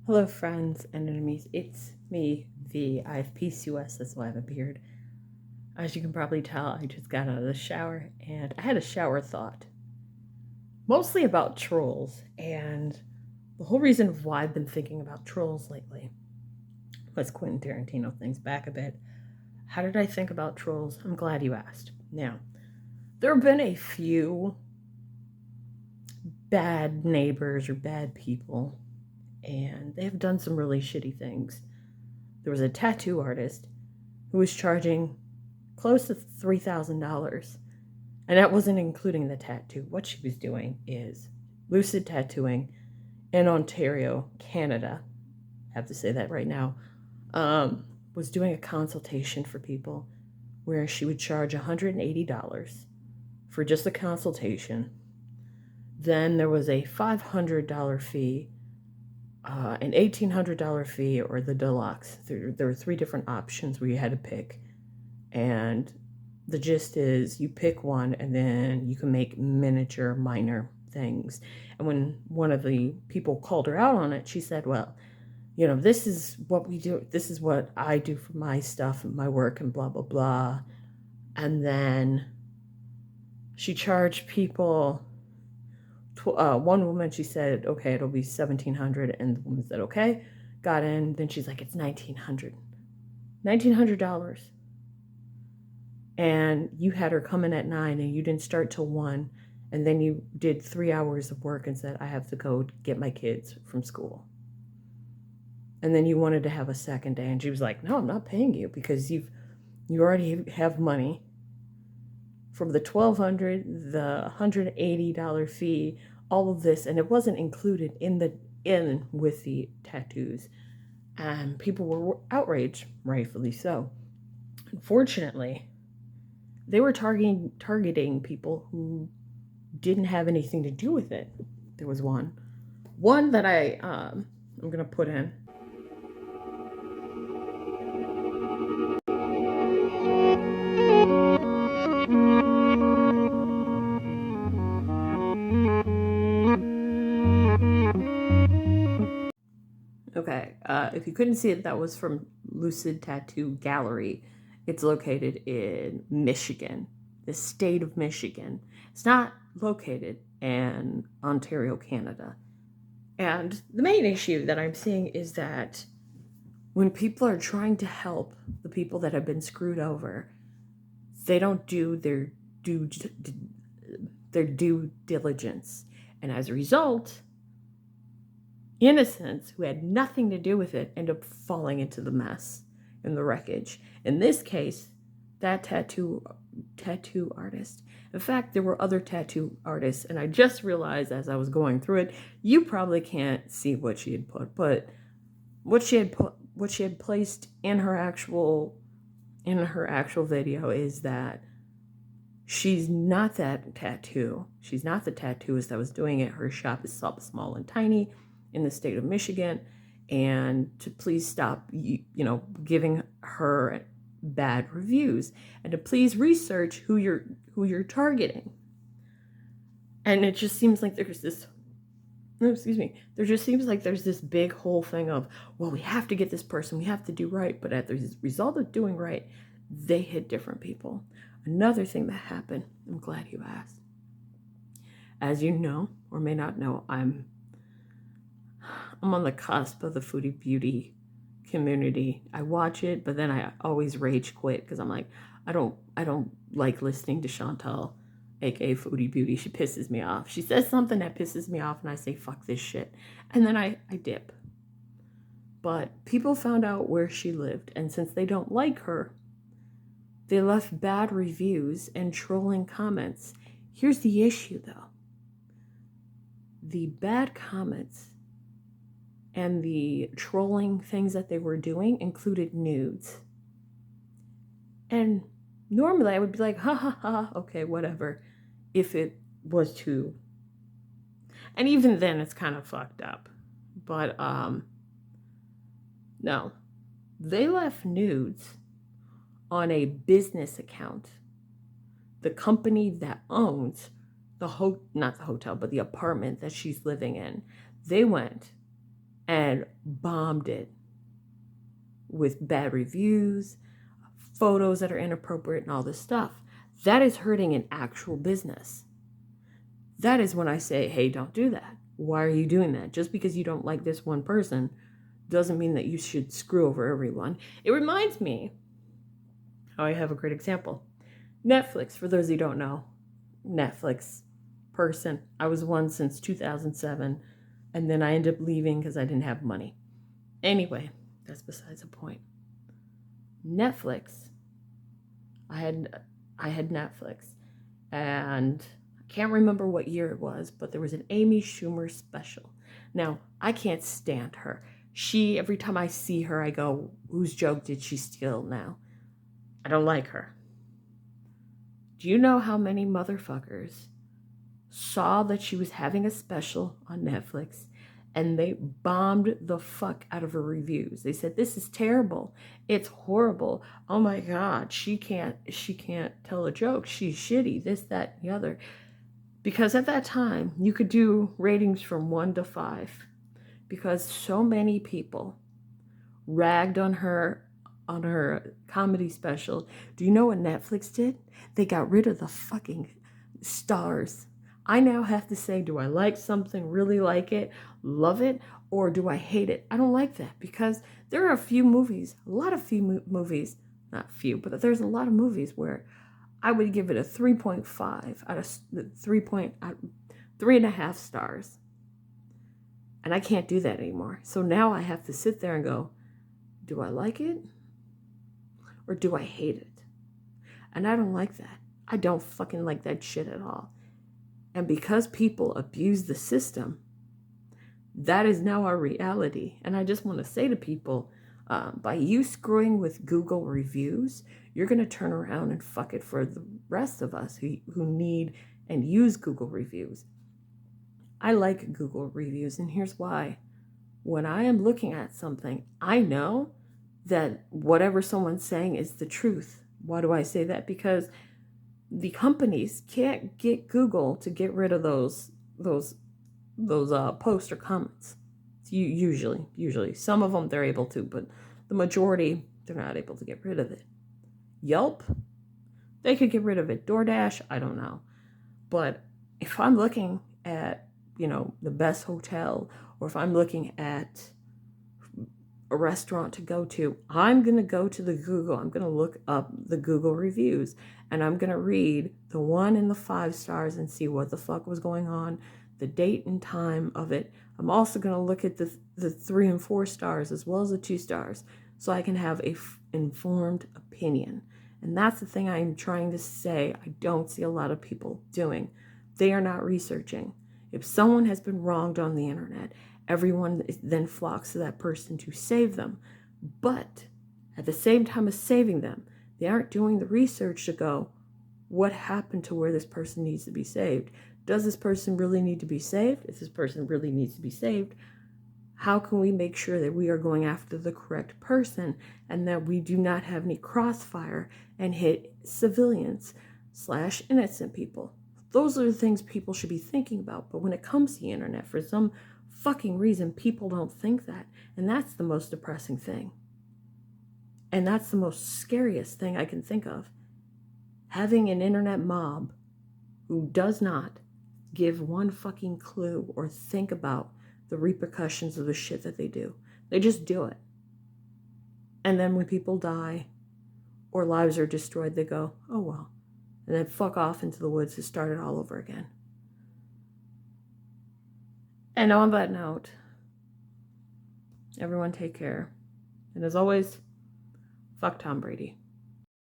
Hello, friends and enemies. It's me, V. I have PCOS, that's why I have a beard. As you can probably tell, I just got out of the shower and I had a shower thought. Mostly about trolls, and the whole reason why I've been thinking about trolls lately was Quentin Tarantino things back a bit. How did I think about trolls? I'm glad you asked. Now, there have been a few bad neighbors or bad people, and they have done some really shitty things. There was a tattoo artist who was charging close to $3,000. And that wasn't including the tattoo. What she was doing is lucid tattooing in Ontario, Canada. I have to say that right now. Was doing a consultation for people where she would charge $180 for just a consultation. Then there was a $500 fee, an $1,800 fee, or the deluxe. There were three different options where you had to pick. And the gist is you pick one and then you can make miniature minor things. And when one of the people called her out on it, she said, well, this is what we do. This is what I do for my stuff and my work and blah, blah, blah. And then she charged people, one woman, she said, okay, it'll be $1,700. And the woman said, okay, got in. Then she's like, it's $1,900. $1,900. And you had her come in at 9 and you didn't start till 1. And then you did 3 hours of work and said, I have to go get my kids from school. And then you wanted to have a second day. And she was like, no, I'm not paying you because you already have money from the $1,200, the $180 fee, all of this. And it wasn't included in with the tattoos. And people were outraged, rightfully so. Unfortunately, they were targeting people who didn't have anything to do with it. There was one that I'm gonna put in. Okay, if you couldn't see it, that was from Lucid Tattoo Gallery. It's located in Michigan, the state of Michigan. It's not located in Ontario, Canada. And the main issue that I'm seeing is that when people are trying to help the people that have been screwed over, they don't do their due diligence. And as a result, innocents who had nothing to do with it end up falling into the mess and the wreckage. In this case, that tattoo artist. In fact, there were other tattoo artists, and I just realized as I was going through it, you probably can't see what she had put, but what she had placed in her actual video is that she's not that tattoo. She's not the tattooist that was doing it. Her shop is small and tiny in the state of Michigan, and to please stop, giving her bad reviews, and to please research who you're targeting. And it just seems like there's this, there just seems like there's this big whole thing of, well, we have to get this person, we have to do right, but at the result of doing right, they hit different people. Another thing that happened, I'm glad you asked. As you know, or may not know, I'm on the cusp of the foodie beauty community. I watch it, but then I always rage quit because I'm like, I don't like listening to Chantal, aka Foodie Beauty. She pisses me off. She says something that pisses me off and I say, fuck this shit. And then I dip. But people found out where she lived, and since they don't like her, they left bad reviews and trolling comments. Here's the issue though. The bad comments and the trolling things that they were doing included nudes. And normally I would be like, ha ha ha, okay, whatever, if it was too. And even then it's kind of fucked up. But no. They left nudes on a business account. The company that owns not the hotel, but the apartment that she's living in. They went and bombed it with bad reviews, photos that are inappropriate, and all this stuff. That is hurting an actual business. That is when I say, hey, don't do that. Why are you doing that? Just because you don't like this one person doesn't mean that you should screw over everyone. It reminds me, oh, I have a great example. Netflix, for those who don't know, Netflix person. I was one since 2007, and then I ended up leaving because I didn't have money. Anyway, that's besides the point. Netflix. I had Netflix, and I can't remember what year it was, but there was an Amy Schumer special. Now, I can't stand her. Every time I see her, I go, whose joke did she steal now? I don't like her. Do you know how many motherfuckers saw that she was having a special on Netflix and they bombed the fuck out of her reviews? They said, this is terrible. It's horrible. Oh my God, she can't tell a joke. She's shitty, this, that, and the other. Because at that time, you could do ratings from 1 to 5 because so many people ragged on her comedy special. Do you know what Netflix did? They got rid of the fucking stars. I now have to say, do I like something, really like it, love it, or do I hate it? I don't like that because there are a lot of movies, not few, but there's a lot of movies where I would give it a 3.5 out of 3.5 stars. And I can't do that anymore. So now I have to sit there and go, do I like it or do I hate it? And I don't like that. I don't fucking like that shit at all. And because people abuse the system, that is now our reality. And I just want to say to people, by you screwing with Google reviews, you're going to turn around and fuck it for the rest of us who need and use Google reviews. I like Google reviews, and here's why. When I am looking at something, I know that whatever someone's saying is the truth. Why do I say that? Because the companies can't get Google to get rid of those posts or comments. Usually. Some of them they're able to, but the majority, they're not able to get rid of it. Yelp, they could get rid of it. DoorDash, I don't know. But if I'm looking at, the best hotel, or if I'm looking at a restaurant to go to, I'm going to go to the Google. I'm going to look up the Google reviews, and I'm going to read the 1 and the 5 stars and see what the fuck was going on, the date and time of it. I'm also going to look at the 3 and 4 stars as well as the 2 stars so I can have a informed opinion. And that's the thing I'm trying to say I don't see a lot of people doing. They are not researching. If someone has been wronged on the internet, everyone then flocks to that person to save them. But at the same time as saving them, they aren't doing the research to go, what happened to where this person needs to be saved? Does this person really need to be saved? If this person really needs to be saved, how can we make sure that we are going after the correct person and that we do not have any crossfire and hit civilians / innocent people? Those are the things people should be thinking about. But when it comes to the internet, for some fucking reason, people don't think that. And that's the most depressing thing. And that's the most scariest thing I can think of. Having an internet mob who does not give one fucking clue or think about the repercussions of the shit that they do. They just do it. And then when people die or lives are destroyed, they go, oh well. And then fuck off into the woods to start it all over again. And on that note, everyone take care. And as always, fuck Tom Brady.